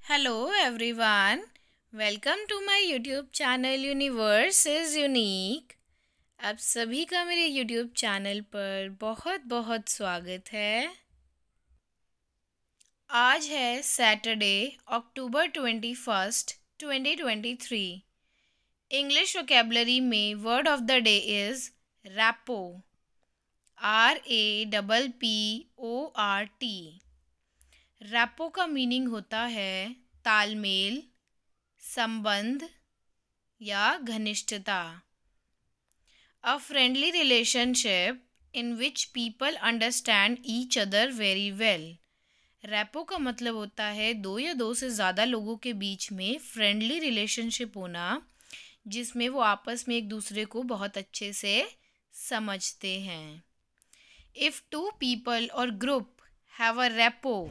Hello everyone, welcome to my YouTube channel Universe is Unique। आप सभी का मेरे YouTube चैनल पर बहुत बहुत स्वागत है। आज है सैटरडे अक्टूबर 21, 2023। इंग्लिश वोकेबलरी में word of the day is rapport. RAPPORT। Rapport का मीनिंग होता है तालमेल, संबंध या घनिष्ठता। A friendly relationship in which people understand each other very well. Rapport का मतलब होता है दो या दो से ज़्यादा लोगों के बीच में फ्रेंडली रिलेशनशिप होना, जिसमें वो आपस में एक दूसरे को बहुत अच्छे से समझते हैं। इफ़ टू पीपल और group have a rapport,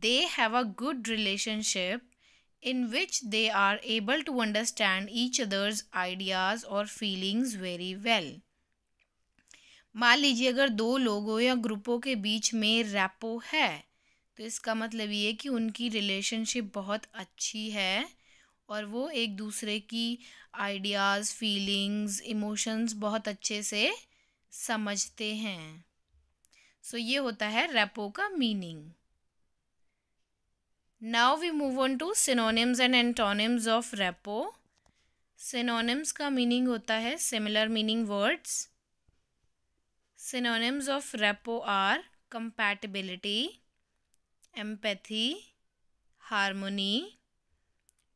they have a good relationship in which they are able to understand each other's ideas or feelings very well। मान लीजिए अगर दो लोगों या ग्रुपों के बीच में रैपो है तो इसका मतलब ये कि उनकी रिलेशनशिप बहुत अच्छी है और वो एक दूसरे की आइडियाज़, फीलिंग्स, इमोशंस बहुत अच्छे से समझते हैं। सो ये होता है रैपो का meaning. Now we move on to synonyms and antonyms of rapport. synonyms का मीनिंग होता है similar meaning words। synonyms of rapport are compatibility, empathy, harmony,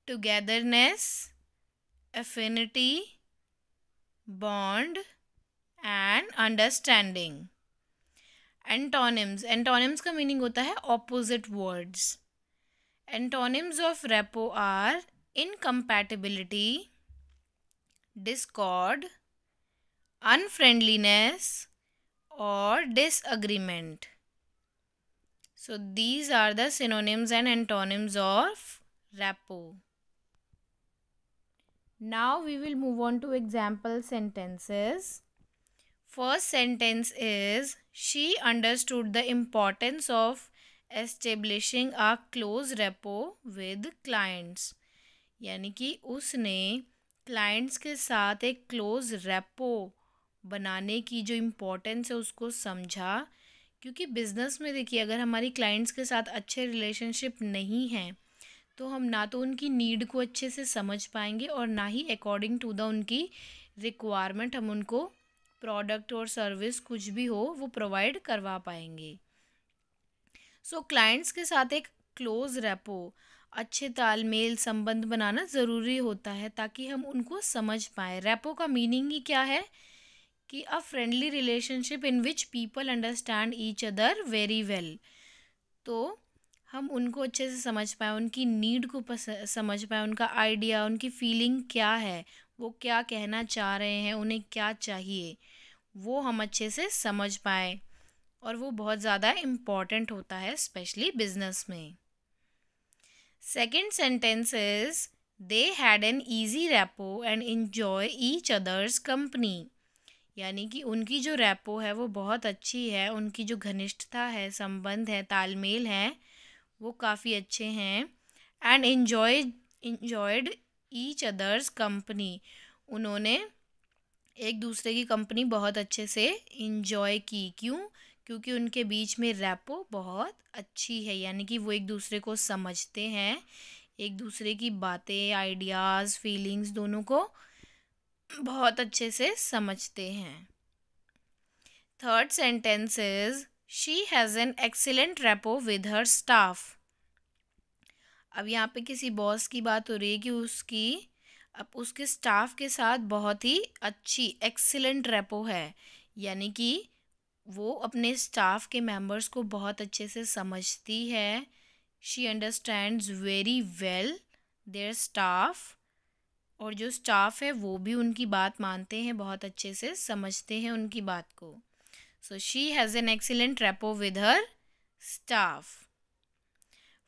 togetherness, affinity, bond and understanding। antonyms का मीनिंग होता है opposite words। Antonyms of rapport are incompatibility, discord, unfriendliness or disagreement। So these are the synonyms and antonyms of rapport. Now we will move on to example sentences। First sentence is she understood the importance of establishing a close rapport with clients। यानी कि उसने clients के साथ एक close rapport बनाने की जो importance है उसको समझा। क्योंकि बिज़नेस में देखिए, अगर हमारी क्लाइंट्स के साथ अच्छे रिलेशनशिप नहीं हैं तो हम ना तो उनकी नीड को अच्छे से समझ पाएंगे और ना ही अकॉर्डिंग टू द उनकी रिक्वायरमेंट हम उनको प्रोडक्ट और सर्विस कुछ भी हो वो प्रोवाइड करवा पाएंगे। सो क्लाइंट्स के साथ एक क्लोज रैपो, अच्छे तालमेल, संबंध बनाना ज़रूरी होता है ताकि हम उनको समझ पाएँ। रैपो का मीनिंग ही क्या है कि a friendly relationship in which people understand each other very well. तो हम उनको अच्छे से समझ पाएँ, उनकी नीड को समझ पाएँ, उनका आइडिया, उनकी फीलिंग क्या है, वो क्या कहना चाह रहे हैं, उन्हें क्या चाहिए, वो हम अच्छे से समझ पाएँ। और वो बहुत ज़्यादा इम्पॉर्टेंट होता है स्पेशली बिजनेस में। Second sentence is they had an easy rapport and enjoy each others company. यानी कि उनकी जो रैपो है वो बहुत अच्छी है, उनकी जो घनिष्ठता है, संबंध है, तालमेल है, वो काफ़ी अच्छे हैं। And enjoyed each others company, उन्होंने एक दूसरे की कंपनी बहुत अच्छे से इंजॉय की। क्यों? क्योंकि उनके बीच में रैपो बहुत अच्छी है, यानी कि वो एक दूसरे को समझते हैं, एक दूसरे की बातें, आइडियाज़, फीलिंग्स दोनों को बहुत अच्छे से समझते हैं। Third sentence is she has an excellent rapport with her staff. अब यहाँ पे किसी बॉस की बात हो रही है कि अब उसके स्टाफ के साथ बहुत ही अच्छी एक्सीलेंट रैपो है, यानी कि वो अपने स्टाफ के मेंबर्स को बहुत अच्छे से समझती है। She understands very well their staff, और जो स्टाफ है वो भी उनकी बात मानते हैं, बहुत अच्छे से समझते हैं उनकी बात को। So she has an excellent rapport with her staff.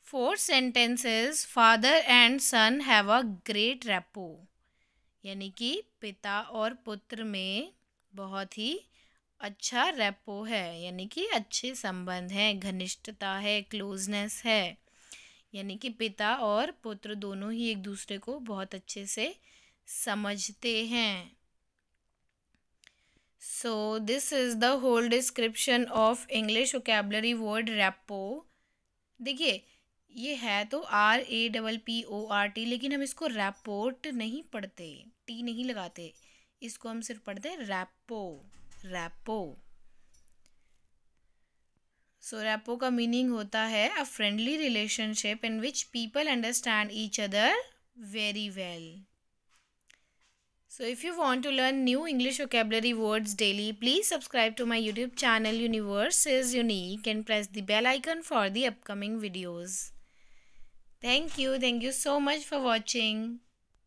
Fourth sentence is father and son have a great rapport. यानी कि पिता और पुत्र में बहुत ही अच्छा रैपो है, यानी कि अच्छे संबंध हैं, घनिष्ठता है, क्लोजनेस है। यानी कि पिता और पुत्र दोनों ही एक दूसरे को बहुत अच्छे से समझते हैं. So this is the whole description of English vocabulary word rapport. देखिए ये है तो RAPPORT, लेकिन हम इसको रैपोर्ट नहीं पढ़ते, टी नहीं लगाते, इसको हम सिर्फ पढ़ते हैं रैपो. रैपो. सो रैपो का मीनिंग होता है a friendly relationship in which people understand each other very well. So if you want to learn new English vocabulary words daily, please subscribe to my YouTube channel Universe is Unique and press the bell icon for the upcoming videos. Thank you so much for watching.